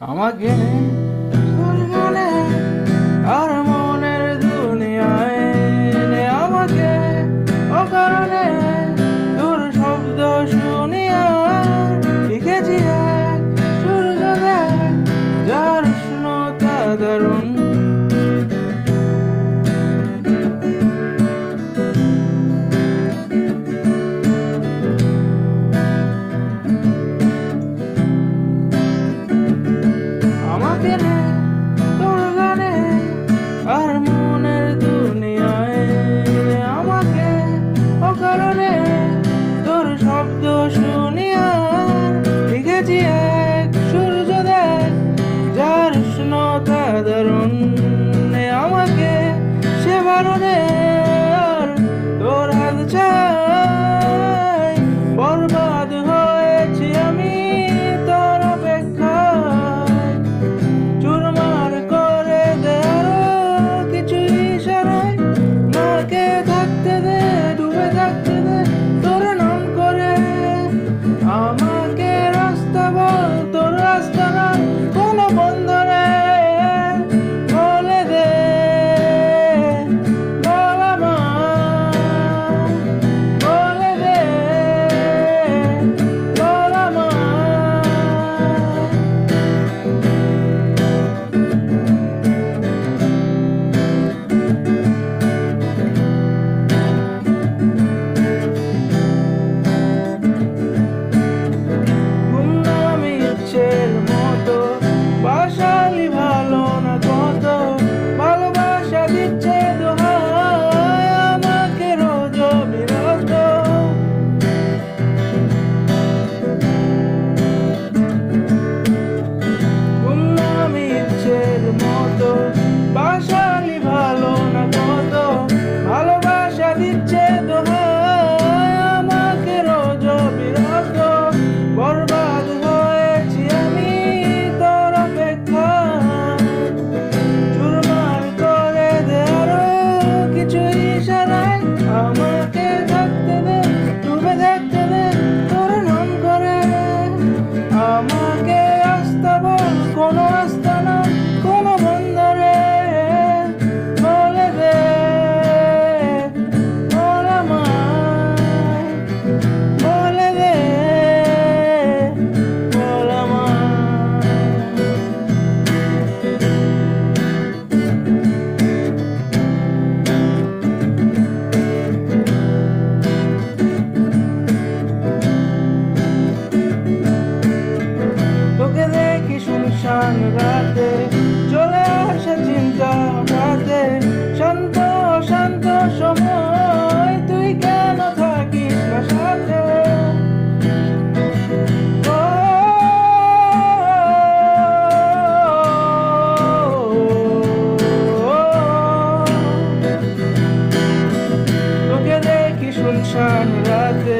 আমাকে গানে আর মনের দুনিয়ায় এনে আমাকে অকারণে তোর শব্দ শুনিয়া লিখেছি এক সূর্য দেখ যার উষ্ণতা দারুণ। তোর গানে আর মনের দুনিয়ায় আমাকে অকারণে তোর শব্দ শুনিয়া লিখেছি এক সূর্য দেখ যার উষ্ণতা দারুণ। আমাকে সে বারণে আর তোর হাত চাই বরবাদ হয়েছি আমি তোর অপেক্ষায়। চুরমার করে দে আরো কিছু ইশারায়, নাকে থাকতে দে ডুবে থাকতে দে তোর নাম করে। আমাকে রাস্তা বল তোর রাস্তা না কোনো বন্ধনে বলে দে বল আমায়, বলে দে বল আমায়। গুমনামি ইচ্ছের মতো বাসালি ভালো না কত ভালোবাসা দিচ্ছে দোহাই আমাকে রোজ বিরত। গুমনামি ইচ্ছের মতো বাসালি ভালো না কত ভালোবাসা দিচ্ছে দোহাই আমাকে রোজ বিরত। বরবাদ হয়েছি আমি তোর অপেক্ষায়। চুরমার করে দে আরো কিছু ইশারায়, আমাকে থাকতে দে ডুবে থাকতে দে তোর নাম করে। আমাকে আস্তা বল কোনো আস্তা না কোনো বন্দরে বলে দে বল আমায়, বলে দে বল আমায়। তোকে দেখি শুনশান রাতে চলে আসে চিন্তা হঠাতে, শান্ত শান্ত সময় তুই কেন থাকিস না সাথে। তোকে দেখি শুনশান রাতে